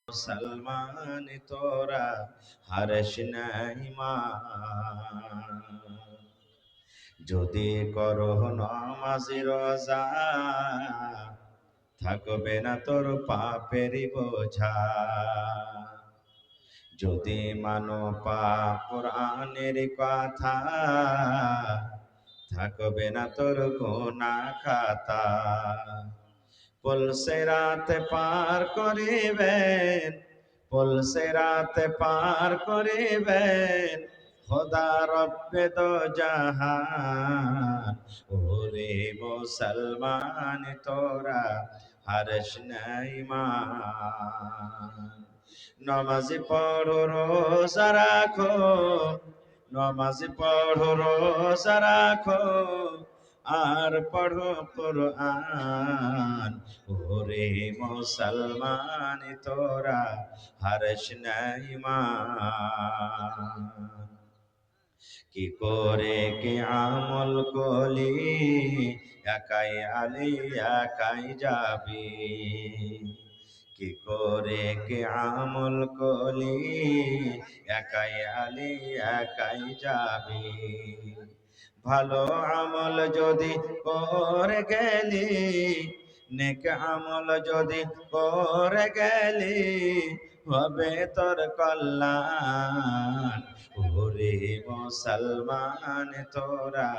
মুসলমান তোরা হারস নাই মান, যদি করো নমাজি রোজা থাকবে না তোর পাপেরই বোঝা। যদি মানো পাপ কোরআনের কথা থাকবে না তোর গুনাহ খাতা। পুলসিরাতে পার করিবেন, পুলসিরাতে পার করিবেন খোদা রব্বে দো জাহান। ওরে মুসলমান তোরা হর্ষ নাই মান, নমাজ পড়ো রোজা রাখো, নমাজ পড়ো রোজা রাখো, আর পড়ো কোরআন। ওরে মুসলমান তোরা হর্ষ নাই মান, কি করে কি আমল কলি একাই আলি একাই যাবি। কি করে কি আমল কলি একাই আলি একাই যাবি। ভালো আমল যদি করে গেলি, নেক আমল যদি করে গেলি, হবে তোর কল্যাণ। ওরে মুসলমান তোরা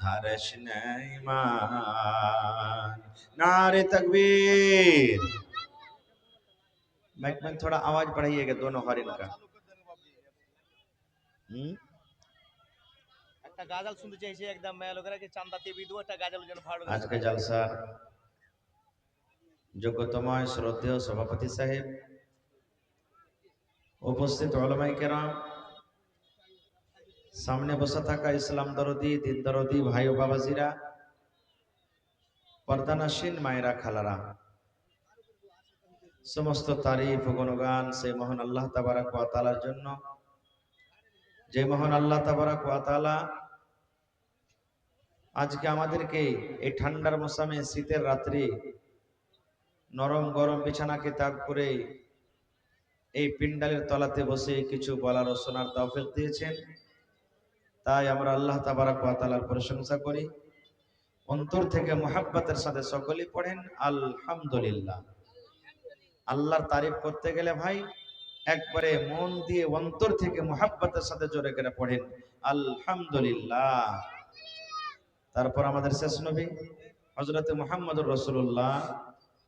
হর্ষ নাই মান। नारे तकबीर। माइक में थोड़ा आवाज बढ़ाइएगा दोनों हॉर्न का। একটা গাজাল শুনতে চাইছি একদম মেয়ে লোকেরা কি চান্দা টিভি দু একটা গাজাল যেন ভাড়া आज के जलसा যোগ্যতম শ্রদ্ধেয় সভাপতি সাহেব, উপস্থিত উলামায়ে কেরাম, সামনে বসে থাকা ইসলাম দরদি দিন দরদি ভাই ও বাবাজিরা, পর্দানাসীন মায়েরা খালারা, সমস্ত তারিফ ও গুণগান সেই মহান আল্লাহ তাবারক ওয়া তাআলার জন্য, যে মহান আল্লাহ তাবারক ওয়া তাআলা আজকে আমাদেরকে এই ঠান্ডার মৌসুমে শীতের রাত্রি নরম গরম বিছানাকে ত্যাগ করে এই পিন্ডালের তলাতে বসে কিছু বলার ও শোনার তৌফিক দিয়েছেন। তাই আমরা আল্লাহ তাবারক ওয়া তাআলার প্রশংসা করি, অন্তর থেকে মুহাব্বতের সাথে সকলেই পড়েন আলহামদুলিল্লাহ। আল্লাহর তারিফ করতে গেলে ভাই একবারে মন দিয়ে অন্তর থেকে মুহাব্বতের সাথে জোরে করে পড়েন আলহামদুলিল্লাহ। তারপর আমাদের শেষ নবী হযরত মুহাম্মদুর রাসূলুল্লাহ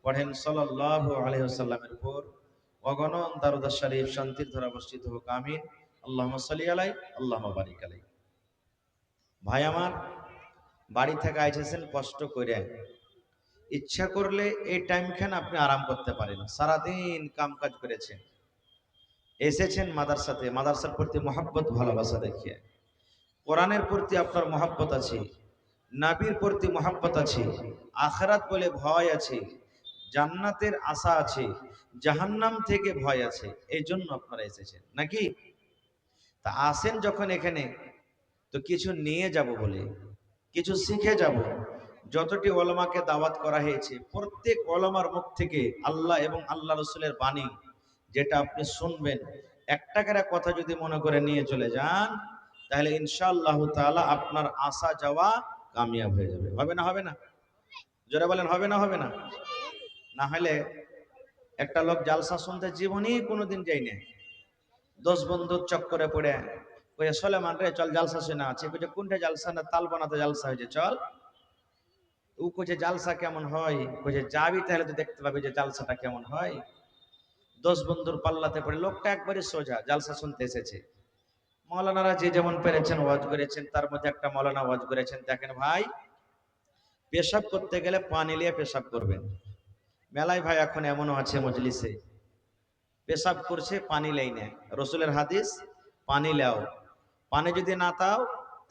পড়েন সাল্লাল্লাহু আলাইহি ওয়াসাল্লামের উপর অগণন দরুদ শরীফ শান্তির ধারা বর্ষিত হোক, আমিন। আল্লাহুম্মা সাল্লি আলাইহি আল্লাহুম্মা বারিক আলাইহি। ভাই আমার, বাড়ি থেকে আইছেন কষ্ট করে, ইচ্ছা করলে এই টাইমখান আপনি আরাম করতে পারেন, সারাদিন কাম কাজ করেছেন, এসেছেন মাদ্রাসাতে, মাদ্রাসার প্রতি মহব্বত ভালোবাসা দেখিয়ে, কোরআনের প্রতি আপনার মহব্বত আছে, নবীর প্রতি মহব্বত আছে, আখিরাত বলে ভয় আছে, জান্নাতের আশা আছে, জাহান্নাম থেকে ভয় আছে, এই জন্য আপনারা এসেছেন নাকি? তা আসেন যখন এখানে তো কিছু নিয়ে যাব বলে, কিছু শিখে যাব। যতটি ওলামাকে দাওয়াত করা হয়েছে প্রত্যেক ওলামার মুখ থেকে আল্লাহ এবং আল্লাহ রসুলের বাণী যেটা আপনি শুনবেন, একটা করে কথা যদি মনে করে নিয়ে চলে যান তাহলে ইনশাআল্লাহ তাআলা আপনার আসা যাওয়া কামিয়াব হয়ে যাবে। হবে না? হবে না? জোরে বলেন, হবে না? হবে না? না হলে একটা লোক জালসা শুনতে জীবনেই কোনোদিন যাই না, 10 বন্ধুর চক্করে পড়ে কয়ে সলেমান রে চল জালসা শুনে আছে, কইছে কোনটা জালসা? না তাল বানাতে জালসা হয়েছে, চল। ও কইছে জালসা কেমন হয়? কইছে যাবি তাহলে তো দেখতে পাবি যে জালসাটা কেমন হয়। 10 বন্ধুর পাল্লাতে পড়ে লোকটা একবারে সোজা জালসা শুনতে এসেছে। মৌলানারা যে যেমন পেরেছেন ওয়াজ করেছেন, তার মধ্যে একটা মৌলানা ওয়াজ করেছেন, দেখেন ভাই, পেশাব করতে গেলে পানি নিয়ে পেশাব করবেন। মেলায় ভাই এখন এমনও আছে মজলিসে পেশাব করছে পানি লেই না, রসুলের হাদিস পানি লেও, পানি যদি না তাও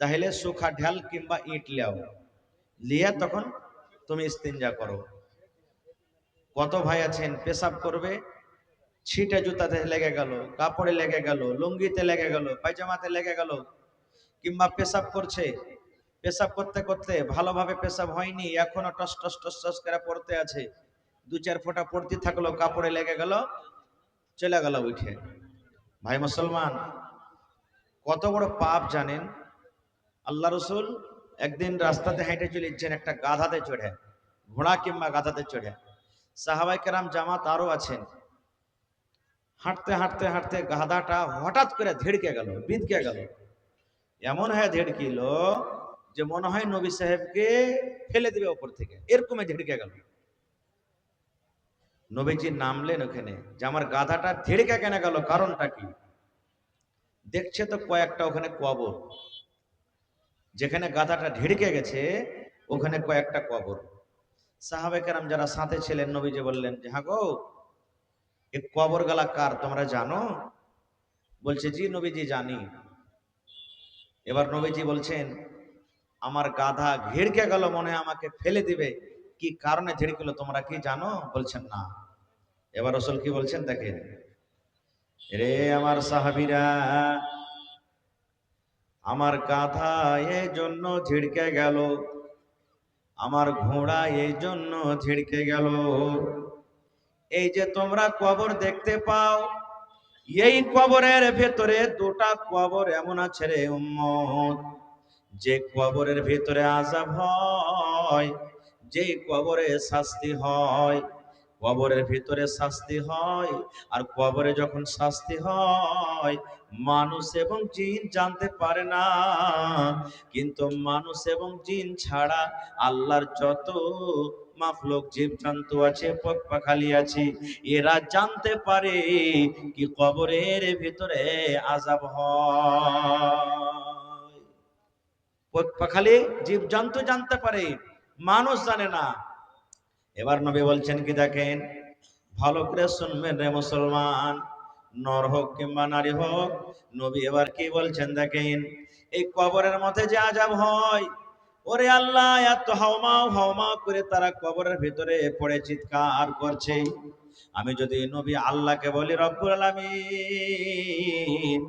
তাহলে সুখা ঢাল কিংবা ইট লেও, লিয়া তখন তুমি ইস্তিনজা করো। কত ভাই আছেন পেশাব করবে, ছিটে জুতাতে লেগে গেল, কাপড়ে লেগে গেল, লুঙ্গিতে লেগে গেল, পায়জামাতে লেগে গেল, কিংবা পেশাব করছে, পেশাব করতে করতে ভালোভাবে পেশাব হয়নি, এখনো টস টস টস টস করে পড়তে আছে, 2-4 ফোঁটা পড়তে থাকলো, কাপড়ে লেগে গেল, চলে গেল উঠে। ভাই মুসলমান, কত বড় পাপ জানেন? আল্লাহ রসুল একদিন রাস্তাতে হেঁটে চলেছেন একটা গাধাতে চড়ে, ঘোড়া কিংবা গাধাতে চড়ে। সাহাবাই কেরাম জামাত আরো আছেন। হাঁটতে হাঁটতে হাঁটতে গাধাটা হঠাৎ করে ধেড়কে গেল, বিঁধকে গেল। এমন হয়ে ধেড়কিল যে মনে হয় নবী সাহেবকে ফেলে দিবে ওপর থেকে, এরকমই ধেড়কে গেল। নবীজি নামলেন ওখানে যে আমার গাধাটা ধেড়কে কেন গেল, কারণটা কি? দেখছে তো কয়েকটা ওখানে কবর, যেখানে গাধাটা ঢেড়কে গেছে ওখানে কয়েকটা কবর। সাহাবে কেরাম যারা সাথে ছিলেন নবীজি বললেন যে হ্যাঁ গো, এই কবর গালা কার তোমরা জানো? বলছে জি নবীজি জানি। এবার নবীজি বলছেন আমার গাধা ঘেড়কে গেল, মনে হয় আমাকে ফেলে দিবে, কি কারণে ঝেড়কিল তোমরা কি জানো? বলছেন না। এবার রসুল কি বলছেন দেখেন, রে আমার সাহাবীরা, আমার গাধা এই জন্য ঝিড়কে গেল, আমার ঘোড়া এই জন্য ঝিড়কে গেল, এই যে তোমরা কবর দেখতে পাও, এই কবরের ভেতরে দুটা কবর এমন আছে রে উম্মত, যে কবরের ভেতরে আযাব হয়, যে কবরে শাস্তি হয়, কবরের ভিতরে শাস্তি হয়। আর কবরে যখন শাস্তি হয়, মানুষ এবং জিন জানতে পারে না, কিন্তু মানুষ এবং জিন ছাড়া আল্লাহর যত মাখলুক জীবজন্তু আছে, পাখালি আছে, এরা জানতে পারে কি কবরের ভিতরে আযাব হয়। পাখালি জীবজন্তু জানতে পারে, মানুষ জানে না। এবার নবী বলছেন কি দেখেন, ভালো করে শুনবেন রে মুসলমান, নর হোক কিংবা নারী হোক। নবী এবার কি বলছেন দেখেন, এই কবরের মধ্যে যে আযাব হয়, ওরে আল্লাহ এত হাওমাও হাওমাও করে তারা কবরের ভিতরে পড়ে চিৎকার করছে। আমি যদি নবী আল্লাহকে বলি রব্বুল আলামিন,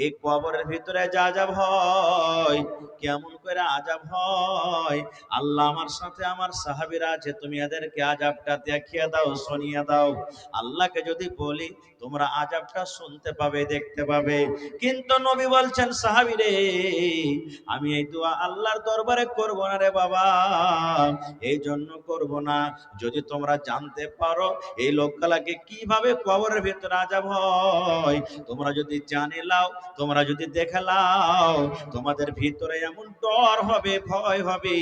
এই কবরের ভিতরে যা আযাব হয়, কেমন করে আযাব হয়, আল্লাহ আমার সাথে আমার সাহাবীরা আছে, তুমি এদেরকে আযাবটা দেখিয়ে দাও, শুনিয়ে দাও। আল্লাহকে যদি বলি তোমরা আযাবটা শুনতে পাবে, দেখতে পাবে। কিন্তু নবী বলছেন সাহাবীরে, আমি এই দোয়া আল্লাহর দরবারে করব না রে বাবা, এই জন্য করব না, যদি তোমরা জানতে পারো এই লোকগুলাকে কিভাবে কবরের ভিতরে আযাব হয়, তোমরা যদি জানে লাও, তোমরা যদি দেখে লাও, তোমাদের ভিতরে এমন ডর হবে, ভয় হবে,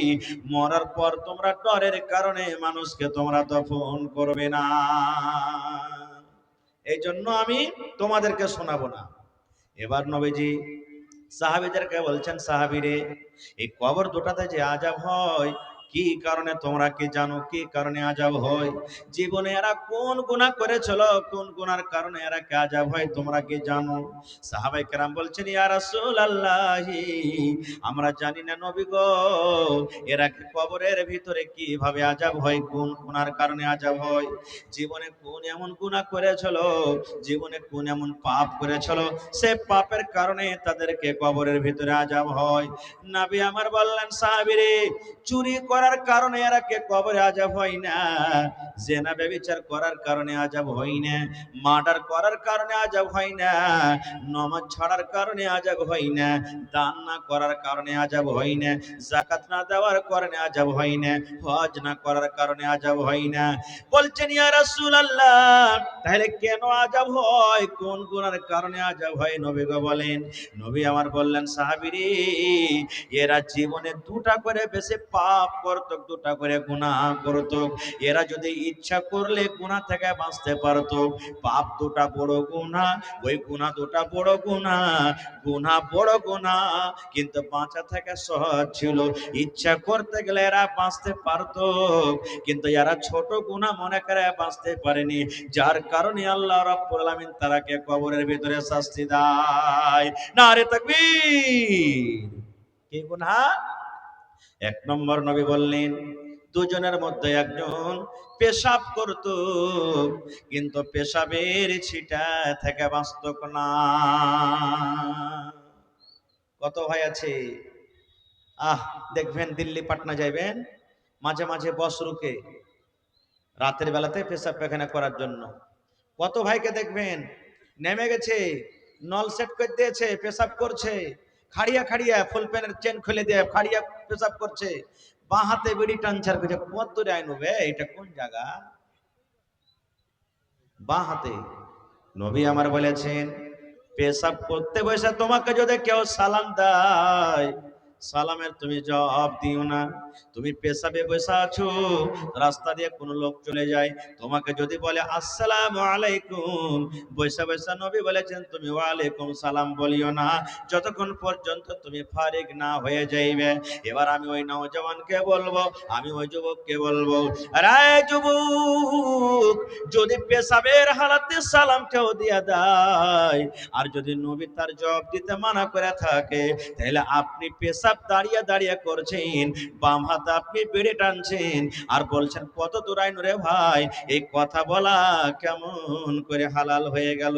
মরার পর তোমরা ডরের কারণে মানুষকে তোমরা দফন করবে না। এই জন্য আমি তোমাদেরকে শোনাবো না। এবার নবীজি সাহাবীদেরকে বলছেন, সাহাবীরে, এই কবর দুটাতে যে আযাব হয়, কি কারণে তোমরা কি জানো? কি কারণে আযাব হয়? জীবনে এরা কোন গুনাহ করেছিল, কোন গুনার কারণে এরা কে আযাব হয় তোমরা কি জানো? সাহাবায়ে কেরাম বলছেন ইয়া রাসূলুল্লাহি, আমরা জানি না নবী গো, এরা কি কবরের ভিতরে কিভাবে আযাব হয়, কোন গুনার কারণে আযাব হয়, জীবনে কোন এমন গুনাহ করেছিল, জীবনে কোন এমন পাপ করেছিল, সে পাপের কারণে তাদেরকে কবরের ভিতরে আযাব হয়। নবী আমার বললেন সাহাবীরে, চুরি করার কারণে এরা কে কবরে আযাব হয় না, জিনা ব্যভিচার করার কারণে আযাব হয় না, মার্ডার করার কারণে আযাব হয় না, নামাজ ছাড়ার কারণে আযাব হয় না, দান না করার কারণে আযাব হয় না, যাকাত না দেওয়ার কারণে আযাব হয় না, হজ না করার কারণে আযাব হয় না। বলছেন ইয়া রাসূলুল্লাহ, তাহলে কেন আযাব হয়, কোন গুনার কারণে আযাব হয় নবী গো বলেন? নবী আমার বললেন সাহাবীরে, এরা জীবনে দুটা করে বেশি পাপ করত, দুটা করে গুনাহ করত। এরা যদি ইচ্ছা করলে গুনাহ থেকে বাঁচতে পারত। পাপ দুটা বড় গুনাহ, ওই গুনাহ দুটা বড় গুনাহ, গুনাহ বড় গুনাহ, কিন্তু বাঁচা থেকে সহজ ছিল। ইচ্ছা করতে গেলে এরা বাঁচতে পারত, কিন্তু এরা ছোট গুনাহ মনে করে বাঁচতে পারেনি, যার কারণে আল্লাহ রাব্বুল আলামিন তারাকে কবরের ভিতরে শাস্তি দেয়। নারে তাকবীর। কি গুনাহ? এক নম্বর নবী বললেন, দুজনের মধ্যে একজন পেশাব করত, কিন্তু পেশাবের ছিটা থেকে বাঁচত না। কত ভাই আছে, দেখবেন দিল্লি পাটনা যাইবেন, মাঝে মাঝে বস রুকে রাতের বেলাতে পেশাব পায়খানা করার জন্য, কত ভাইকে দেখবেন নেমে গেছে, নল সেট করে দিয়েছে, পেশাব করছে, খাড়িয়া খাড়িয়া ফুল প্যান্টের চেন খুলে দিয়ে খাড়িয়া পেশাব করছে, বাঁ হাতে বিড়ি টানছে আর কইছে কত দূরে আইনবে, এটা কোন জায়গা? বাঁ হাতে। নবী আমার বলেছেন পেশাব করতে বসে তোমাকে যদি কেউ সালাম দেয়, সালামের তুমি জবাব দিও না। তুমি পেশাবে বসে আছো, রাস্তা দিয়ে কোনো লোক চলে যায়, তোমাকে যদি বলে আসসালামু আলাইকুম, বসে বসে নবী বলেছেন তুমি ওয়ালাইকুম সালাম বলিও না, যতক্ষণ পর্যন্ত তুমি ফারিগ না হয়ে যাইবে। এবার আমি ওই নওজওয়ানকে বলবো, আমি ওই যুবককে বলবো, আরে যুবক, যদি পেশাবের হালাতে সালাম কেউ দিয়া দেয়, আর যদি নবী তার জবাব দিতে মানা করে থাকে, তাহলে আপনি পেশাব দাঁড়িয়ে দাঁড়িয়ে করছেন, বাম হাতে আপনি বেড়ে টানছেন আর বলছেন কত দূরাই রে ভাই, এই কথা বলা কেমন করে হালাল হয়ে গেল?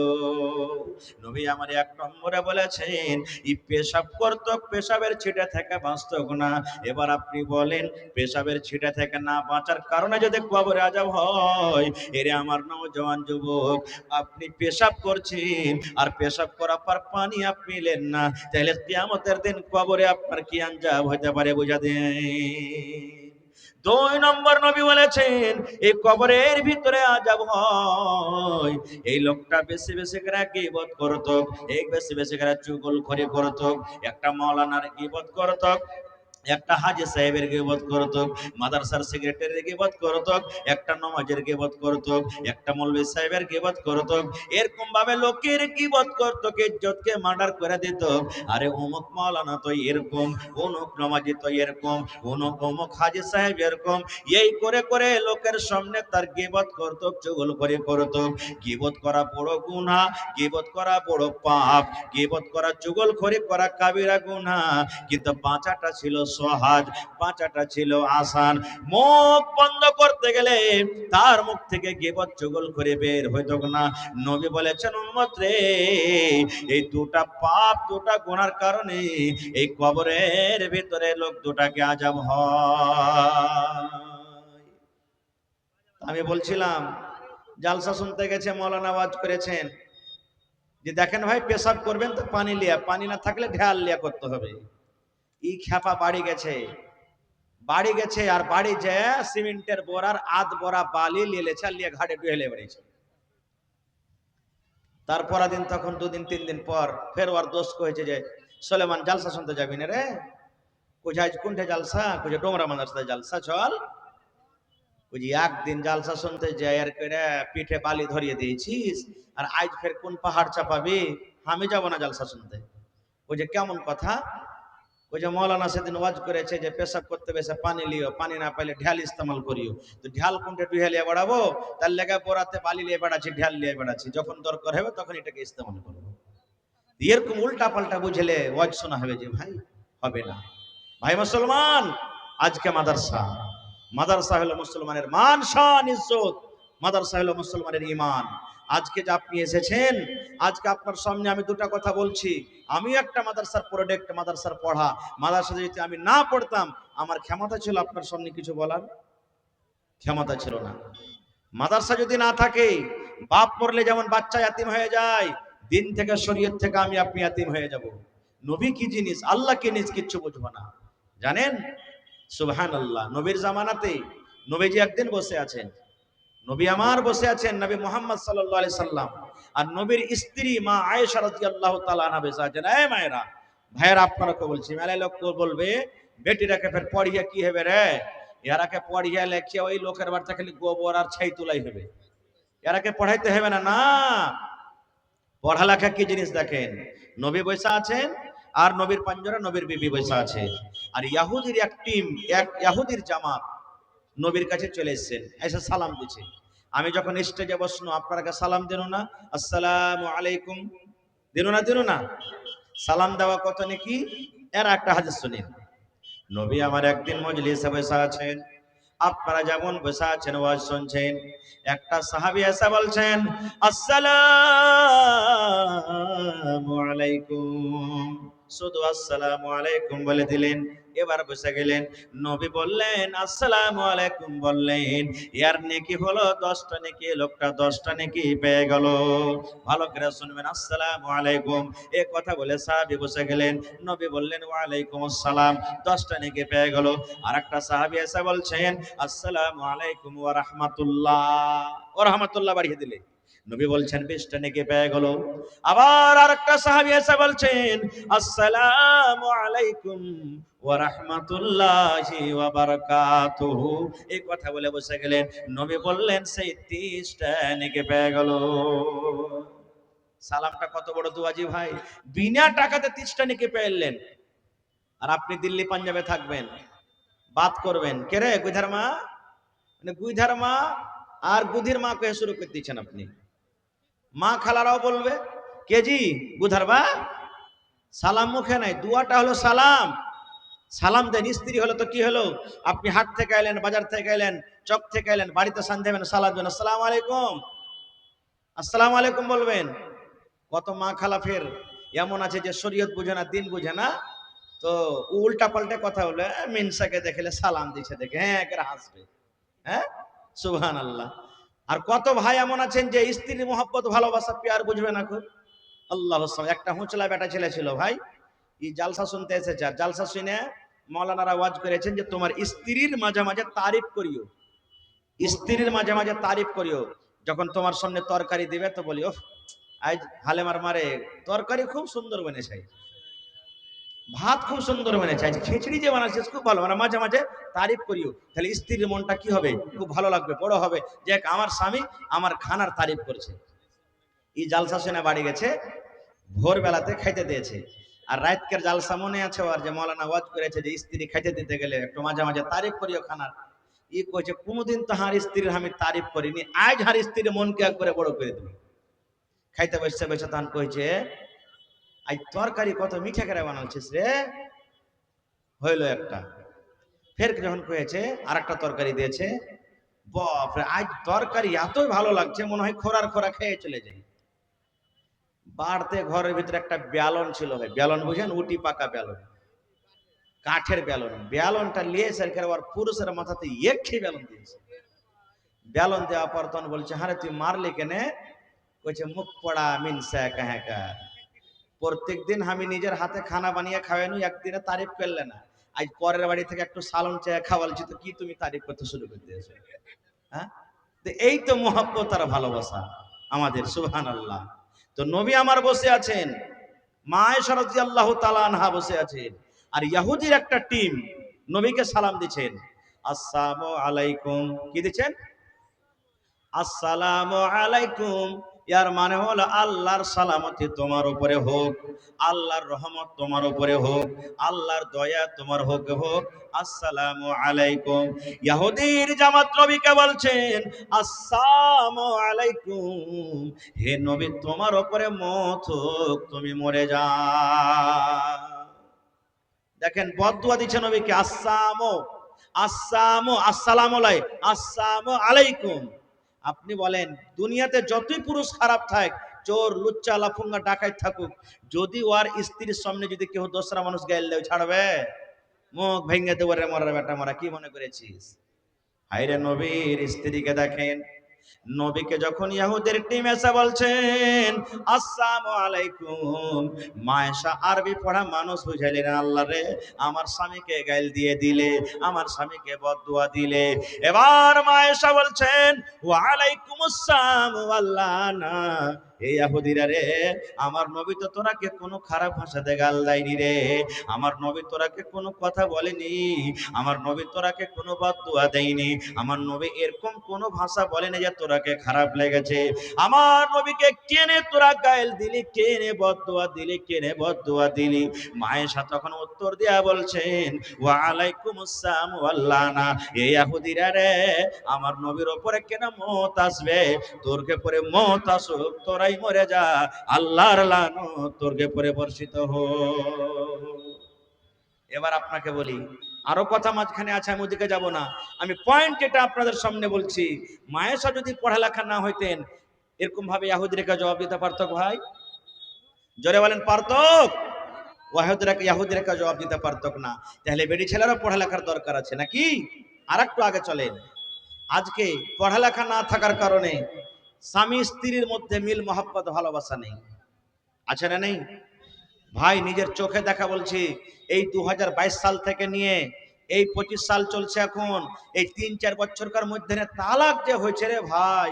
নবী আমার এক নম্বরে বলেছেন এই পেশাব করতক পেশাবের ছিটে থেকে বাঁচত না। এবার আপনি বলেন পেশাবের ছিটে থেকে না বাঁচার কারণে যদি কবরে আযাব হয়, এরে আমার নওজওয়ান যুবক, আপনি পেশাব করছেন আর পেশাব করার পর পানি আপনি নিলেন না, তাহলে কিয়ামতের দিন কবরে আপনার কি আঞ্জাব হতে পারে বুঝা দেন। দুই নম্বর নবী বলেছেন এই কবরের ভিতরে আযাব হয়, এই লোকটা বেশি বেশি করে গীবত করত, এই বেশি বেশি করে চুগলখড়ি করত, একটা মাওলানার গীবত করত, একটা হাজী সাহেবের গীবত করত, মাদ্রাসার সেক্রেটারির গীবত করত, একটা নামাজের গীবত করত, একটা মৌলভী সাহেবের গীবত করত, এরকম ভাবে লোকের গীবত করত, ইজ্জতকে মার্ডার করে দিত। আরে অমুক মাওলানা তো এরকম, অমুক নামাজি তো এরকম, অমুক হাজী সাহেব এরকম, এই করে করে লোকের সামনে তার গীবত করত, চুগলখড়ি করত। গীবত করা বড় গুনাহ, গীবত করা বড় পাপ, গীবত করা চুগলখড়ি করা কাবিরা গুনাহ, কিন্তু বাঁচাটা ছিল সহজ, বাঁচাটা ছিল আসান। মুখ বন্ধ করতে গেলে তার মুখ থেকে গীবত চুগলখড়ি বের হইতো না। নবী বলেছেন উম্মত রে, এই দুটা পাপ দুটা গুনার কারণে এই কবরের ভিতরে লোক দুটাকে আযাব হয়। আমি বলছিলাম জালসা শুনতে গেছে, মাওলানা ওয়াজ করেছেন যে দেখেন ভাই পেশাব করবেন তো পানি লিয়া, পানি না থাকলে ঢাল লিয়া করতে হবে। ই খ্যাপা বাড়ি গেছে, বাড়ি গেছে আর বাড়ি যে সিমেন্টের বোরার আধ বোরা বালি লিয়েছে আর লিয়ে ঘাটে ডুয়েলে বেড়েছে। তারপর দিন তখন দুদিন তিন দিন পর ফের ওর দোষ কয়েছে যে সোলেমান জালসা শুনতে যাবি না রে, কোথায় কোনটা জালসা, কোথায় ডোমরা মাদ্রাসায় জালসা, চল। ওই যে একদিন জালসা শুনতে যাই আর করে পিঠে বালি ধরিয়ে দিয়েছিস, আর আজ ফের কোন পাহাড় চাপাবি, আমি যাব না জালসা শুনতে। ওই যে কেমন কথা, ওই যে মৌলানা সেদিন ওয়াজ করেছে যে পেশাব করতে বেশে পানি লিও, পানি না পাইলে ঢাল ইস্তেমাল করিও, তো ঢাল কোনটা ডুহে লিয়ে বেড়াবো, তার লেগে পোড়াতে বালি লিয়ে বেড়াচ্ছি, ঢাল লিয়ে বেড়াচ্ছি, যখন দরকার হবে তখন এটাকে ইস্তেমাল করবো। এরকম উল্টা পাল্টা বুঝলে ওয়াজ শোনা হবে যে ভাই, হবে না। ভাই মুসলমান, আজকে মাদ্রাসা, মাদ্রাসা হলো মুসলমানের মান শান ইজ্জত, মাদ্রাসা হলো মুসলমানের ঈমান। আজকে যে আপনি এসেছেন, আজকে আপনার সামনে আমি দুটা কথা বলছি, আমি একটা মাদ্রাসার প্রোডাক্ট, মাদ্রাসার পড়া, মাদ্রাসা যদি আমি না পড়তাম আমার ক্ষমতা ছিল আপনার সামনে কিছু বলার? ক্ষমতা ছিল না। মাদ্রাসা যদি না থাকে, বাপ মরলে যেমন বাচ্চা ইয়াতিম হয়ে যায়, দিন থেকে শরীয়ত থেকে আমি আপনি ইয়াতিম হয়ে যাব। নবী কি জিনিস, আল্লাহ কি জিনিস কিচ্ছু বুঝবো না, জানেন? সুবহানাল্লাহ। নবীর জামানাতে নবীজি একদিন বসে আছেন, নবী আমার বসে আছেন, নবী মুহাম্মদ সাল্লাল্লাহু আলাইহি সাল্লাম আর নবীর স্ত্রী মা আয়েশা রাদিয়াল্লাহু তাআলা আনহা বসে আছেন। এই মায়েরা, ভাইয়েরা, আপনারাকে বলছি, মেলা লোক বলবে বেটিরাকে ফের পড়িয়ে কি হবে রে, এরাকে পড়িয়ে লেখিয়ে ওই লোকের বাড়িতে খালি গোবর আর ছাই তুলাই হবে, এরাকে পড়াইতে হবে না। না, পড়ালেখা কি জিনিস দেখেন, নবী বৈশা আছেন আর নবীর পাঞ্জরা নবীর বিবি বৈশা আছে, আর ইয়াহুদির এক টিম, এক ইয়াহুদির জামাত নবীর কাছে চলে এসেছেন, এসে সালাম দিচ্ছে। আমি যখন স্টেজে বসনো আপনারা সালাম দিন না, আসসালামু আলাইকুম দিন না, দিন না, সালাম দেওয়া কত নাকি, এরা একটা হাদিস শুনেন। নবী আমার একদিন মজলিসে বসে আছেন, আপনারা যেমন বসে আছেন ওয়াজ শুনছেন, একটা সাহাবী এসে বলছেন আসসালামু আলাইকুম। শুধু আসসালামু আলাইকুম বলে দিলেন, এবার বসে গেলেন। নবী বললেন আসসালামু আলাইকুম বললেন, ইয়ার নেকি হলো 10টা নেকি, লোকটা 10টা নেকি পেয়ে গেল। ভালো করে শুনবেন, আসসালামু আলাইকুম এই কথা বলে সাহাবী বসে গেলেন। নবী বললেন ওয়া আলাইকুম আসসালাম, 10টা নেকি পেয়ে গেল। আরেকটা সাহাবী এসে বলছেন আসসালামু আলাইকুম ওয়া রাহমাতুল্লাহ, ওয়া রাহমাতুল্লাহ বাড়িয়ে দিলে নবী বলছেন 20টা নেকি পেয়ে গেল। আবার আরেকটা সাহাবী এসে বলছেন আসসালামু আলাইকুম ওয়া রাহমাতুল্লাহি ওয়া বারাকাতুহু এই কথা বলে বসে গেলেন। নবী বললেন সেই 30টা নেকি পেয়ে গেল। সালামটা কত বড় দুয়াজি ভাই, বিনা টাকাতে 30টা নেকি পেলেন। আর আপনি দিল্লি পাঞ্জাবে থাকবেন, বাত করবেন কে রে গুইধার মা, মানে গুইধার মা আর গুধির মা কে শুরু করে দিচ্ছেন আপনি। মা খালারাও বলবে কেজি গুধার বা, সালাম মুখে নাই, দুয়াটা হলো সালাম। সালাম দেন, স্ত্রী হলো তো কি হলো, আপনি হাট থেকে এলেন, বাজার থেকে এলেন, চক থেকে এলেন, বাড়িতে সান দেবেন, সালাম দেবেন আসসালামু আলাইকুম, আসসালামু আলাইকুম বলবেন। কত মা খালা ফের এমন আছে যে শরীয়ত বুঝে না, দিন বুঝে না, তো উল্টা পাল্টা কথা বলে মিনসাকে দেখলে সালাম দিছে দেখে হ্যাঁ করে হাসবে। হ্যাঁ সুবহানাল্লাহ। আর কত ভাই এমন আছেন যে স্ত্রীর মোহাব্বত ভালোবাসা প্যার বুঝবে না খুব। আল্লাহ, একটা হুঁচলা বেটা ছেলে ছিল ভাই, এই জালসা শুনতে এসেছে, আর জালসা শুনে মৌলানারা ওয়াজ করেছেন যে তোমার স্ত্রীর মাঝে মাঝে তারিফ করিও, স্ত্রীর মাঝে মাঝে তারিফ করিও। যখন তোমার সামনে তরকারি দিবে তো বলি ওহ আজ হালেমার মারে তরকারি খুব সুন্দর বনেছে, ভাত খুব সুন্দর বনেছে, আজ খিচড়ি যে বানাচ্ছিস খুব ভালো, মানে মাঝে মাঝে তারিফ করিও। তাহলে স্ত্রীর মনটা কি হবে, খুব ভালো লাগবে, বড় হবে যে আমার স্বামী আমার খানার তারিফ করছে। এই জালসা শুনে বাড়ি গেছে, ভোরবেলাতে খাইতে দিয়েছে। আর রাতকের জালসা মনে আছে আর যে মৌলানা ওয়াজ করেছে যে স্ত্রী খাইতে দিতে গেলে একটু মাঝে মাঝে তারিফ করিও খানার। ই কইছে কোনোদিন তো হার স্ত্রীর আমি তারিফ করিনি, আজ হার স্ত্রীর মনকে একবারে বড় করে দেবে। খাইতে বসে বসে তখন কইছে আজ তরকারি কত মিঠা করে বানাচ্ছিস রে, হইলো একটা। ফের যখন কয়েছে আর একটা তরকারি দিয়েছে, বাপরে আজ তরকারি এতই ভালো লাগছে মনে হয় খোরার খোরা খেয়ে চলে যাই। বাড়তে ঘরের ভিতরে একটা ব্যালন ছিল, ভাই ব্যালন বুঝেন, উটি পাকা ব্যালন, কাঠের ব্যালন, ব্যালনটা নিয়ে সরকার আর পুরুষের মাথাতে একটি ব্যালন দিয়েছে। ব্যালন দেওয়া পর তখন বলছে হারে তুই মারলি কেনে, কইছে মুখ পড়া মিনসা কাহাকার, প্রত্যেক দিন আমি নিজের হাতে খানা বানিয়ে খাওয়ানো, একদিনে তারিফ করলে না, আজ পরের বাড়ি থেকে একটু সালন চেয়ে খাওয়ালছি তো কি তুমি তারিফ করতে শুরু করে দিয়েছো। হ্যাঁ, তো এই তো মহব্বত আর ভালোবাসা আমাদের, সুবহানাল্লাহ। তো নবী আমার বসে আছেন, মা আয়েশা রাদিয়াল্লাহু তাআলা আনহা বসে আছেন, আর ইহুদির একটা টিম নবীকে সালাম দিচ্ছেন আসসালামু আলাইকুম, কি দিচ্ছেন আসসালামু আলাইকুম, ইয়ার মানে হলো আল্লাহর সালামতি তোমার উপরে হোক, আল্লাহর রহমত তোমার উপরে হোক, আল্লাহর দয়া তোমার হোক হোক, আসসালামু আলাইকুম। ইহুদির জামাত নবীকে বলছেন আসসালামু আলাইকুম, হে নবী তোমার উপরে মত হোক, তুমি মরে যাও। দেখেন বদদুয়া দিচ্ছে নবীকে, আসসালামু আসসালামু আসসালামু আসসালামু আলাইকুম। আপনি বলেন দুনিয়াতে যতই পুরুষ খারাপ থাক, চোর লুচ্চা লাফুঙ্গা ডাকাত থাকুক, যদি ওর স্ত্রীর সামনে যদি কেউ দোসরা মানুষ গাইল দেয় ছাড়বে, মুখ ভেঙে দেবো রে মরা বেটা মরা, কি মনে করেছিস। হায়রে নবীর স্ত্রীকে দেখেন, নবীকে যখন ইহুদের টিম এসে বলছেন আসসালামু আলাইকুম, মায়েশা আরবি পড়া মানুষ বুঝাইলেন আল্লাহ রে আমার স্বামীকে গাইল দিয়ে দিলে, আমার স্বামীকে বদদুয়া দিলে। এবার মায়েশা বলছেন ওয়া আলাইকুম আসসালাম আল্লাহ না, এই ইহুদিরা রে আমার নবী তো তোরাকে কোনো খারাপ ভাষাতে গাল দেয়নি রে, আমার নবী তোরাকে কোনো কথা বলেনি, আমার নবী তোরাকে কোনো বদদুয়া দেয়নি, আমার নবী এরকম কোনো ভাষা বলেনি যে তোরাকে খারাপ লেগেছে। আমার নবীকে কেনে তোরা গায়েল দিলি, কেনে বদদুয়া দিলি, কেনে বদদুয়া দিলি। মায়েশা তখন উত্তর দিয়া বলছেন ওয়া আলাইকুম আসসালাম আল্লাহ না, এই ইহুদিরা রে আমার নবীর উপরে কেন মত আসবে, তোরকে পরে মত আসুক তোরাই মরে যা, আল্লাহর লানত তোরকে পরে বর্ষিত হোক। এবার আপনাকে বলি আরো কথা মাঝখানে আছে, আমি ওদিকে যাব না, আমি পয়েন্ট এটা আপনাদের সামনে বলছি। মায়েশা যদি পড়ালেখা না হইতেন এরকম ভাবে ইহুদিদেরকে জবাব দিতে পারতো ভাই, জোরে বলেন পারতো? ইয়াহুদিরা জবাব দিতে পারত না। তাহলে বেটি ছেলেরও পড়ালেখার দরকার আছে নাকি? আর একটু আগে চলেন। আজকে পড়ালেখা না থাকার কারণে স্বামী স্ত্রীর মধ্যে মিল মহব্বত ভালোবাসা নেই, আছে না নেই? ভাই নিজের চোখে দেখা বলছি, এই 2022 সাল থেকে নিয়ে এই 25 সাল চলছে এখন, এই 3-4 বছরকার মধ্যে তালাক যে হয়েছে রে ভাই,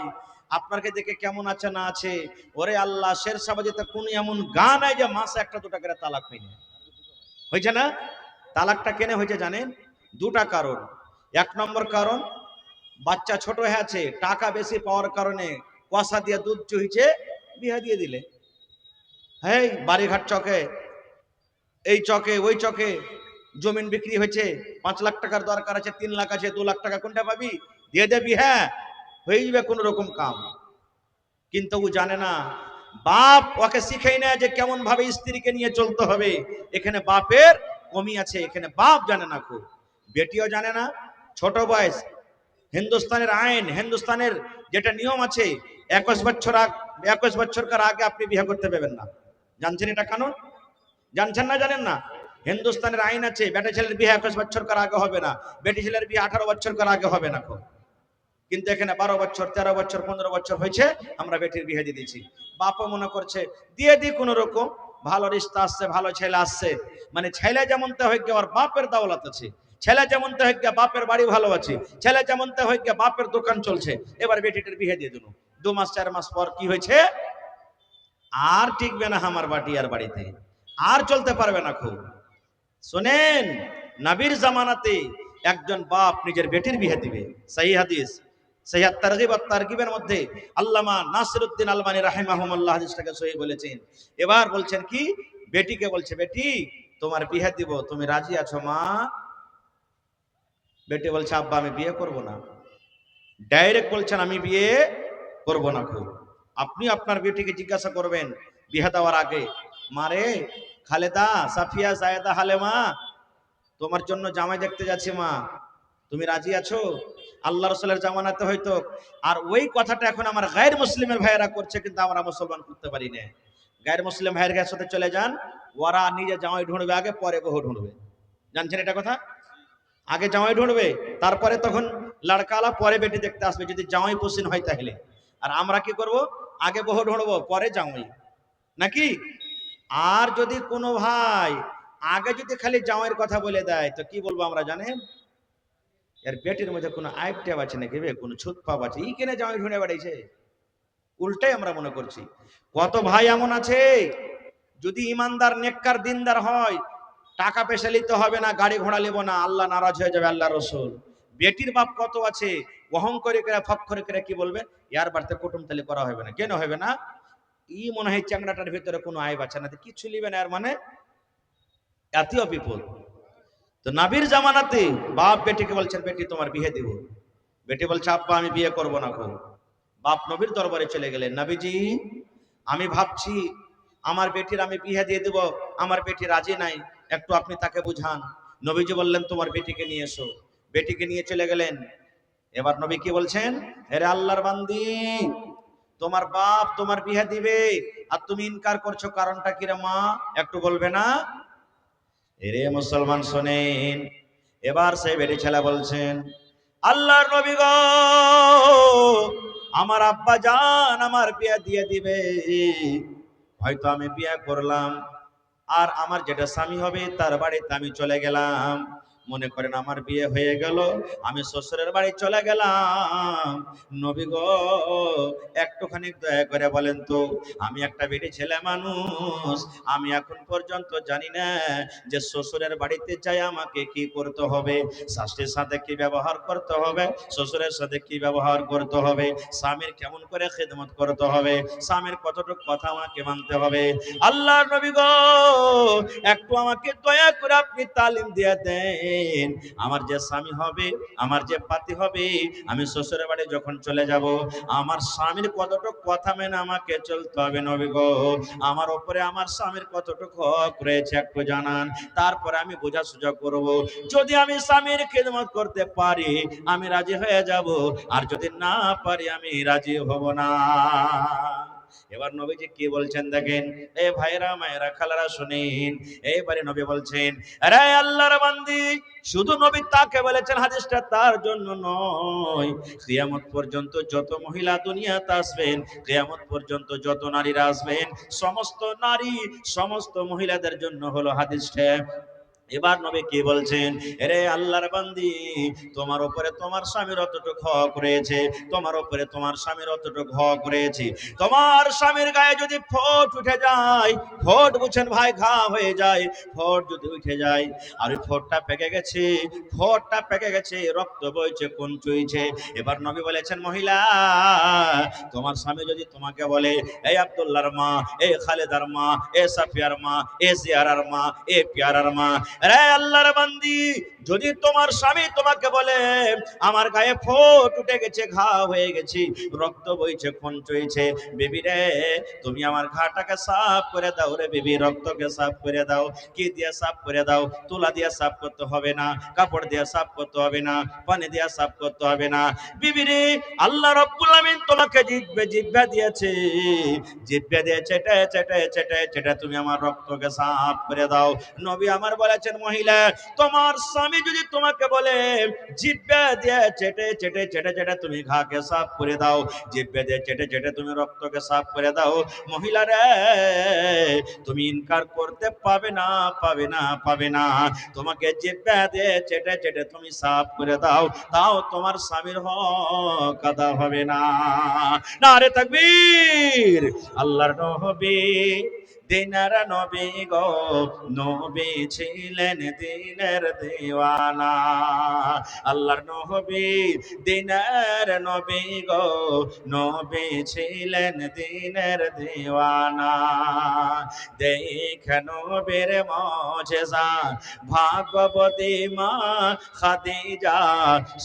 আপনাকে দেখে কেমন আছে না আছে, ওরে আল্লাহ, শেরশাবাজিতে কোন এমন গান নাই যে মাসে একটা দুটা করে তালাক হয়নি, হয়েছে না? তালাকটা কেন হয়েছে জানেন? দুটা কারণ। এক নম্বর কারণ, বাচ্চা ছোট হয়ে আছে, টাকা বেশি পাওয়ার কারণে কষা দিয়ে দুধ চুইছে, বিয়ে দিয়ে দিলে। হ্যাঁ, বাড়িঘাট চকে, এই চকে ওই চকে জমিন বিক্রি হয়েছে, 5 লাখ টাকার দরকার আছে, 3 লাখ আছে, 2 লাখ টাকা কোনটা পাবি, দিয়ে দেবি, হ্যাঁ হয়ে যাবে কোন রকম কাম। কিন্তু ও জানে না, বাপ ওকে শিখাই না যে কেমন ভাবে স্ত্রীকে নিয়ে চলতে হবে। এখানে বাপের কমি আছে, এখানে বাপ জানে না, খুব বেটিও জানে না। ছোট বয়স, হিন্দুস্তানের আইন, হিন্দুস্তানের যেটা নিয়ম আছে, 21 বছরকার আগে আপনি বিয়ে করতে পারবেন না। জানছেন এটা কানুন? জানছেন না জানেন না? হিন্দুস্তানের আইন আছে, বেটা ছেলের বিয়ে 21 বছরকার আগে হবে না, বেটি ছেলের বিয়ে 18 বছরকার আগে হবে না। কিন্তু এখানে 12 বছর, 13 বছর, 15 বছর হয়েছে, আমরা বেটির বিয়ে দিয়ে দিচ্ছি। বাপও মনে করছে দিয়ে দিই, কোন রকম ভালো রিস্তা আসছে, ভালো ছেলে আসছে, মানে ছেলে যেমন তে হয়ে গিয়ে ওর বাপের দাওলাত আছে, ছেলে যেমন তে হয়ে গিয়ে বাপের বাড়ি ভালো আছে, ছেলে যেমন তে হয়ে গিয়ে বাপের দোকান চলছে, এবার বেটিটার বিয়ে দিয়ে দিল। 2 মাস 4 মাস পর কি হয়েছে, আর টিকবে না আমার বাটি আর বাড়িতে, আর চলতে পারবে না। খুব শোনেন, নবীর জামানাতে একজন বাপ নিজের বেটির বিয়ে দিবে, সহি হাদিস, সহি তারগিব ওয়াত তারগিবের মধ্যে আল্লামা নাসিরউদ্দিন আলবানী রাহিমাহুল্লাহ হাদিসটাকে সহি বলেছেন। এবার বলছেন কি, বেটিকে বলছে, বেটি তোমার বিয়ে দিব, তুমি রাজি আছো মা? বেটি বলছে, আব্বা আমি বিয়ে করব না। ডাইরেক্ট বলছেন, আমি বিয়ে করব না। খুব আপনি আপনার বেটিকে জিজ্ঞাসা করবেন বিয়ে দেওয়ার আগে, মারে খালেদা, সাফিয়া, জায়েদা, হালেমা, তোমার জন্য জামাই দেখতে যাচ্ছি মা, তুমি রাজি আছো? আল্লাহ রসুলের জামানাতে হয়তো, আর ওই কথাটা এখন আমার গায়ের মুসলিমের ভাইয়েরা করছে, কিন্তু আমরা মুসলমান করতে পারি না। গায়ের মুসলিম ভাইয়ের সাথে চলে যান, ওরা নিজে জামাই ঢুঁড়বে আগে, পরে বহু ঢুঁড়বে। জানছেন এটা কথা? আগে জামাই ঢুঁড়বে, তারপরে তখন লড়কালা, পরে বেটি দেখতে আসবে, যদি জামাই পছন্দ হয় তাহলে। আর আমরা কি করব, আগে বহু ঢুঁড়বো, পরে জামাই, নাকি? আর যদি কোনো ভাই আগে যদি খালি জামাইয়ের কথা বলে দেয়, তো কি বলবো আমরা জানেন? এর পেটের মধ্যে কোনো আইপট্যাপ আছে নাকি, কোনো ছুত পাপ আছে, ই কেনে জামাই ঢুঁড়ে বেড়াইছে। উল্টাই আমরা মনে করছি। কত ভাই এমন আছে, যদি ইমানদার নেককার দিনদার হয়, টাকা পয়সা নিতে হবে না, গাড়ি ঘোড়া নেবো না, আল্লাহ নারাজ হয়ে যাবে, আল্লাহ রসুল। বেটির বাপ কত আছে, অহংকারী করে ফক্করি করে কি বলবে, ইয়ার বাড়িতে কুটুম তালি করা হবে না, কেন হবে না? ই মনে হয় চ্যাংড়াটার ভিতরে কোনো আইব আছে না, কিছু নিবে না, আর মানে এতই বিপদ। তো নাবির জামানাতে বাপ বেটিকে বলছেন, বেটি তোমার বিয়ে দিব। বেটি বলছে, আব্বা আমি বিয়ে করব না। গো, বাপ নবীর দরবারে চলে গেলেন, নবীজি আমি ভাবছি আমার বেটির আমি বিয়ে দিয়ে দেব, আমার বেটি রাজি নাই, একটু আপনি তাকে বুঝান। নবীজি বললেন, তোমার বেটিকে নিয়ে এসো। বেটিকে নিয়ে চলে গেলেন। এবার নবী কি বলছেন, হেরে আল্লাহর বান্দি, তোমার বাপ তোমার বিয়ে দিবে, আর তুমি ইনকার করছো, কারণটা কি রে মা, একটু বলবে না? এরে মুসলমান শোনেন, এবার সেই বেটি ছেলে বলছেন, আল্লাহর নবী গো, আমার আব্বা জান আমার বিয়ে দিয়ে দিবে, হয়তো আমি বিয়ে করলাম, আর আমার যেটা স্বামী হবে তার বাড়িতে আমি চলে গেলাম, মনে করেন আমার বিয়ে হয়ে গেল, আমি শ্বশুরের বাড়ি চলে গেলাম। নবী গো একটুখানি দয়া করে বলেন তো, আমি একটা বেটি ছেলে মানুষ, আমি এখন পর্যন্ত জানি না যে শ্বশুরের বাড়িতে যাই আমাকে কি করতে হবে, শাশুড়ির সাথে কি ব্যবহার করতে হবে, শ্বশুরের সাথে কি ব্যবহার করতে হবে, স্বামীর কেমন করে খেদমত করতে হবে, স্বামীর কতটুকু কথা আমাকে মানতে হবে। আল্লাহর নবী গো একটু আমাকে দয়া করে আপনি তালিম দিয়ে দেন, আমার যে স্বামী হবে, আমার যে পাতি হবে, আমি শ্বশুরের বাড়ি যখন চলে যাব, আমার স্বামীর কতটুকু কথা মেনে আমাকে চলতে হবে। নবী গো আমার উপরে আমার স্বামীর কতটুকু হক রয়েছে একটু জানান, তারপরে আমি বোঝা সুযোগ করব। যদি আমি স্বামীর খেদমত করতে পারি আমি রাজি হয়ে যাব, আর যদি না পারি আমি রাজি হব না। এবার নবীজি কি বলছেন দেখেন, এ ভাইরা মায়েরা খালারা শুনেন। এইবারে নবী বলছেন, আরে আল্লাহর বান্দি, শুধু নবী তাকে বলেছেন, হাদিসটা তার জন্য নয়, কিয়ামত পর্যন্ত যত মহিলা দুনিয়াতে আসবেন, কিয়ামত পর্যন্ত যত নারীরা আসবেন, সমস্ত নারী সমস্ত মহিলাদের জন্য হলো হাদিসটা। এবার নবী কি বলছেন, আরে আল্লাহর বান্দি, তোমার উপরে তোমার স্বামীর অতটুকু হক রয়েছে, তোমার উপরে তোমার স্বামীর অতটুকু হক রয়েছে। তোমার স্বামীর গায়ে যদি ফোঁট উঠে যায়, ফোঁট বুঝছেন ভাই, ঘা হয়ে যায়, ফোঁট যদি উঠে যায়, আর ওই ফোঁটটা পেকে গেছে, ফোঁটটা পেকে গেছে, রক্ত বইছে, খুন চুইছে। এবার নবী বলেছেন, মহিলা, তোমার স্বামী যদি তোমাকে বলে, এই আব্দুল্লাহর মা, এই খালেদার মা, এ সাফিয়ার মা, এ জিয়ারার মা, এ পিয়ারার মা, রে আল্লাহর বান্দি, যদি তোমার স্বামী তোমাকে বলে, আমার গায়ে ফোঁট উঠে গেছে, ঘা হয়ে গেছে, রক্ত বইছে, খুন চুইছে, বেবি রে, তুমি আমার ঘাটাকে সাফ করে দাও রে বেবি, রক্তকে সাফ করে দাও। কি দিয়ে সাফ করে দাও? তুলা দিয়ে সাফ করতে হবে না, কাপড় দিয়ে সাফ করতে হবে না, পানি দিয়ে সাফ করতে হবে না। বিবি রে, আল্লাহ রাব্বুল আমিন তোমাকে জিহ্বা দিয়েছে, জিহ্বা দিয়ে চেটে চেটে চেটে চেটে তুমি আমার রক্তকে সাফ করে দাও। নবী আমার বলেছেন, মহিলা, তোমার স্বামী যদি তোমাকে বলে, জিহ্বা দিয়ে চেটে চেটে চেটে চেটে তুমি ঘাকে সাফ করে দাও, জিহ্বা দিয়ে চেটে চেটে তুমি রক্তকে সাফ করে দাও, মহিলা রে, তুমি ইনকার করতে পাবে না, পাবে না, পাবে না। তোমাকে জিহ্বা দিয়ে চেটে চেটে তুমি সাফ করে দাও, তাও তোমার স্বামীর হক আদা হবে না। নারে তাকবীর। আল্লাহর নবী দিনের নবী গো, নবী ছিলেন দিনের দিওয়ানা। আল্লাহর নবী দিনের নবী গো, নবী ছিলেন দিনের দিওয়ানা। দেখে নবীর মুজিজা, ভাগবতী মা খাদিজা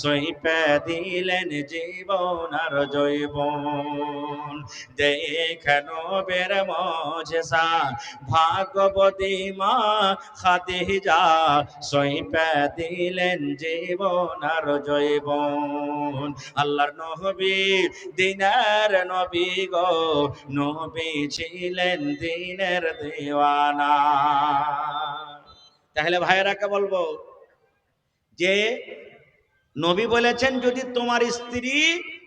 সইপে দিলেন জীবন আর জৈবন। দেখে নবীর মুজিজা, ভাগবতী মা খাদিজা সইপে দিলেন জীবন আর জৈবন। আল্লাহর নবী দিনের নবী গো, নবী ছিলেন দিনের দিওয়ানা। তাহলে ভাইয়েরাকে বলবো যে নবী বলেছেন, যদি তোমার স্ত্রী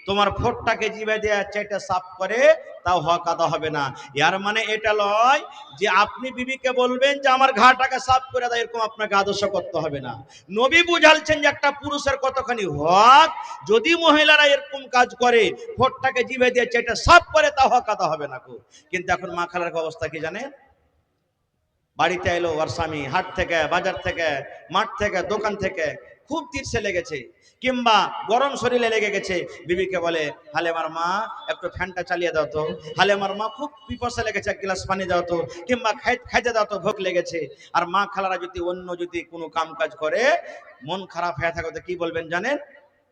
তোমার ফোঁটটাকে জিভে দিয়ে চেটে সাফ করে, তাও হক আদা হবে না। এর মানে এটা নয় যে আপনি বিবিকে বলবেন যে আমার ঘাটাকে সাফ করে দাও, এরকম আপনাকে আদর্শ করতে হবে না। নবী বুঝালছেন যে একটা পুরুষের কতখানি হক, যদি মহিলারা এরকম কাজ করে, ফোঁটটাকে জিভে দিয়ে চেটে সাফ করে, তা হক আদা হবে না। কিন্তু এখন মা খালার অবস্থা কি জানেন? বাড়িতে এলো ওর স্বামী হাট থেকে, বাজার থেকে, মাঠ থেকে, দোকান থেকে, খুব তীর্ষে লেগেছে, কিংবা গরম শরীরে লেগে গেছে, বিবিকে বলে, হালেমার মা একটু ফ্যানটা চালিয়ে দাও তো, হালেমার মা খুব পিপাসা লেগেছে, এক গ্লাস পানি দাও তো, কিংবা খাইতে দাও তো, ভোক লেগেছে। আর মা খালারা যদি অন্য যদি কোনো কাম কাজ করে, মন খারাপ হয়ে থাকে, তো কি বলবেন জানেন?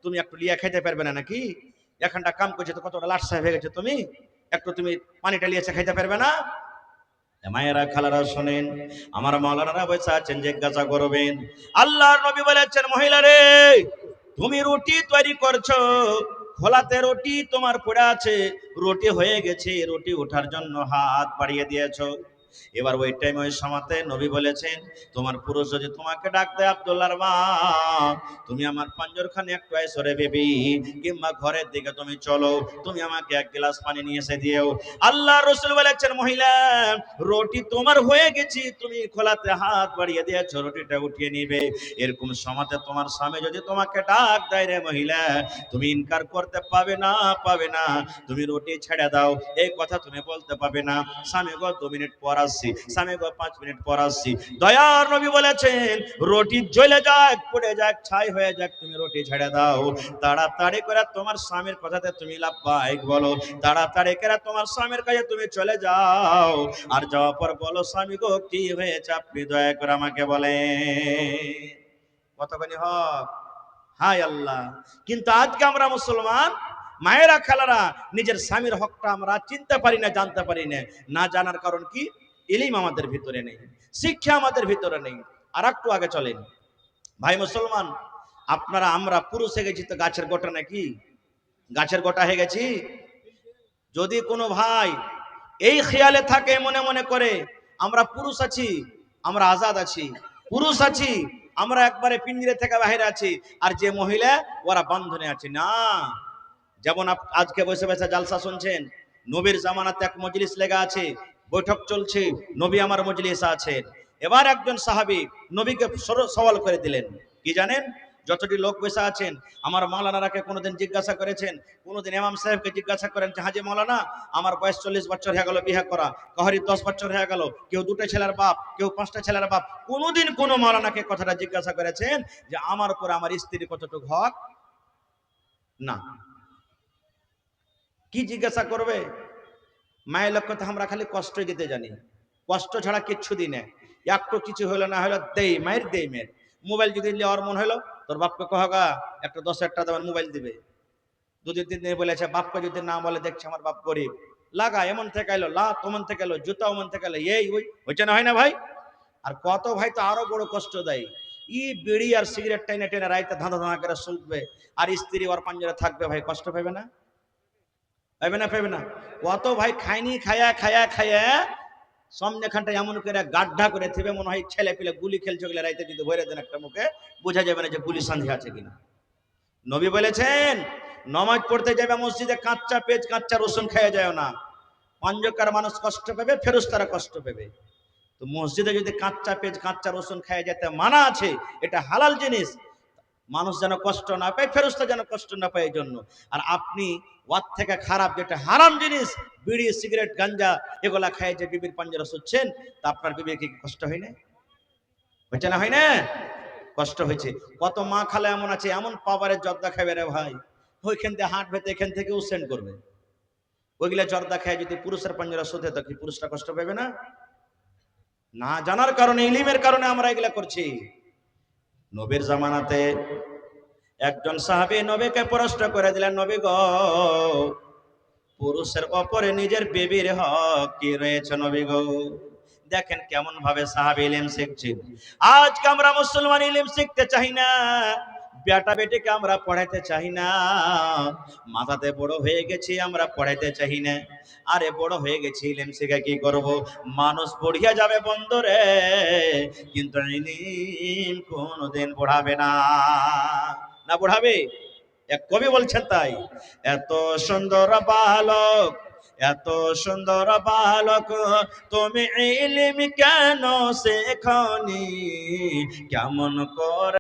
তুমি একটু লিয়া খাইতে পারবে না নাকি? এখানটা কাম করছে তো কতটা লাট সাহেব হয়ে গেছে, তুমি একটু তুমি পানিটা লিয়েছে খাইতে পারবে না? মায়েরা খালারা শোনেন, আমার মাওলানারা বসে আছেন, জিজ্ঞাসা করবেন। আল্লাহর নবী বলেছেন, মহিলা রে, তুমি রুটি তৈরি করছো, খোলাতে রুটি তোমার পড়ে আছে, রুটি হয়ে গেছে, রুটি ওঠার জন্য হাত বাড়িয়ে দিয়েছো। এবার ওই টাইম ওই সময়তে নবী বলেছেন, তোমার পুরুষ যদি তোমাকে ডাক দেয়, আব্দুল্লাহর মা, তুমি আমার পাঞ্জরখানে একটু আইসরে বেবি, কিংবা ঘরের দিকে তুমি চলো, তুমি আমাকে এক গ্লাস পানি নিয়ে এসে দিও। আল্লাহ রাসূল বলেছেন, মহিলা, রুটি তোমার হয়ে গেছে, তুমি খোলাতে হাত বাড়িয়ে দিয়েছো, রুটিটা উঠিয়ে নিবে। এরকম সময়তে তোমার স্বামী যদি তোমাকে ডাক দেয়, রে মহিলা, তুমি ইনকার করতে পাবে না, পাবে না। তুমি রুটি ছেড়ে দাও, এই কথা তুমি বলতে পাবে না। স্বামী গো 2 মিনিট পর আসছি, স্বামী গো 5 মিনিট পর আসছি। দয়ার নবী বলেছেন, রুটি জ্বলে যাক, পুড়ে যাক, ছাই হয়ে যাক, তুমি রুটি ছেড়ে দাও। তাড়াতাড়ি করে তোমার স্বামীর কথাতে তুমি লাব্বাইক বলো, তাড়াতাড়ি করে তোমার স্বামীর কাছে তুমি চলে যাও। আর যাওয়ার পর বলো, স্বামী গো কি হয়েছে, আপনি দয়া করে আমাকে বলেন। কতখানি হক? হায় আল্লাহ! কিন্তু আজকে আমরা মুসলমান মায়েরা খালারা নিজের স্বামীর হকটা আমরা চিনতে পারি না, জানতে পারি না। না জানার কারণ কি? ইলম আমাদের ভিতরে নেই, শিক্ষা আমাদের ভিতরে নেই। আর একটু আগে চলেন ভাই মুসলমান, আপনারা আমরা পুরুষ হয়ে গেছি তো গাছের গোটা নাকি? গাছের গোটা হয়ে গেছি। যদি কোনো ভাই এই খেয়ালে থাকে, মনে মনে করে আমরা পুরুষ আছি, আমরা আজাদ আছি, পুরুষ আছি আমরা একবারে পিঞ্জরে থেকে বাইরে আছি, আর যে মহিলা ওরা বন্ধনে আছে। না, যেমন আজকে বসে বসে জালসা শুনছেন, নবীর জামানাতে এক মজলিস লেগা আছে, বৈঠক চলছে, নবী আমার মজলিসে আছেন। এবার একজন সাহাবী নবীকে সওয়াল করে দিলেন, কি জানেন? যতটি লোক বসে আছেন, আমার মাওলানারাকে কোনোদিন জিজ্ঞাসা করেছেন, কোনোদিন ইমাম সাহেবকে জিজ্ঞাসা করেন যে হাজি মাওলানা, আমার বয়স 40 বছর হয়ে গেল বিয়ে করা, কাহারি 10 বছর হয়ে গেল, কেউ দুটো ছেলের বাপ, কেউ 5টা ছেলের বাপ, কোনোদিন কোনো মাওলানাকে কথাটা জিজ্ঞাসা করেছেন যে আমার উপর আমার স্ত্রীর কতটুকু হক? না। কি জিজ্ঞাসা করবে? মায়ের লক্ষ্য তো আমরা খালি কষ্ট দিতে জানি, কষ্ট ছাড়া কিচ্ছু দিই না। একটু কিছু হলো না হলো দেই মায়ের, দেই মেয়ের। মোবাইল যদি নেওয়ার মন হলো, তোর বাপকে কহগা একটা 10,000 টাকা দেবেন, মোবাইল দিবে। দুদিন তিন দিন বলেছে, বাপকে যদি না বলে দেখছে আমার বাপ গরিব, লাগা এমন থেকে এলো, লা তোমন থেকে এলো, জুতা ওমন থেকে এলো, এই ওই হয়েছে না, হয় না ভাই? আর কত ভাই তো আরো বড় কষ্ট দেয়, ই বিড়ি আর সিগারেট টেনে টেনে রাইতে ধাঁধা ধাঁধা করে শুনবে, আর স্ত্রী ওর পাঞ্জরে থাকবে, ভাই কষ্ট পাবে না? পাবে না? পাবে না? কত ভাই খায়নি, খায়া খায়া খায়া সামনে খানটা এমন করে গাড্ডা করে থিবে, মনে হয় ছেলে পেলে গুলি খেলছে, গেলে রাইতে যদি ভরে দেন একটা মুখে, বোঝা যাবে না যে গুলি সন্ধি আছে কিনা। নবী বলেছেন, নমাজ পড়তে যাবে মসজিদে, কাঁচা পেঁয়াজ কাঁচা রসুন খেয়ে যায় না, পাঞ্জকার মানুষ কষ্ট পাবে, ফেরেশতারা কষ্ট পাবে। তো মসজিদে যদি কাঁচা পেঁয়াজ কাঁচা রসুন খেয়ে যেতে মানা আছে, এটা হালাল জিনিস, মানুষ যেন কষ্ট না পায়, ফেরেশতা যেন কষ্ট না পায়, এই জন্য। আর আপনি ওয়ার থেকে খারাপ যেটা হারাম জিনিস, বিড়ি সিগারেট গাঞ্জা এগুলা খায় যে বিবির পাঞ্জরা শুচ্ছেন, তা আপনার বিবির কি কষ্ট হয় না? হচ্ছে না, হয় না? কষ্ট হয়েছে। কত মা খালা এমন আছে, এমন পাওয়ারের জর্দা খাবে রে ভাই, ওইখান থেকে হাঁট ভেতে এখান থেকে সেন্ড করবে। ওইগুলা জর্দা খায় যদি পুরুষের পাঞ্জরা শুতে, তো কি পুরুষটা কষ্ট পাবে না? না জানার কারণে, ইলিমের কারণে আমরা এগুলা করছি। নবীর জামানাতে একজন সাহাবী নবীকে প্রশ্ন করে দিলেন, নবী গো, পুরুষের ওপরে নিজের বেবির হক কি রয়েছে নবী গো? দেখেন কেমন ভাবে সাহাবী ইলম শিখছেন। আজকে আমরা মুসলমান ইলম শিখতে চাই না, বেটা বেটিকে আমরা পড়াইতে চাই না, মাথাতে বড় হয়ে গেছি আমরা পড়াইতে চাই না। আরে বড় হয়ে গেছি, ইলম শিখে কি করব? মানুষ পড়িয়া যাবে বন্দরে, কিন্তু ইলম কোনোদিন পড়াবে না। না পড়াবে? এক কবি বলছেন তাই, এত সুন্দর বালক, এত সুন্দর বালক, তুমি ইলম কেন শেখনি, কেমন করে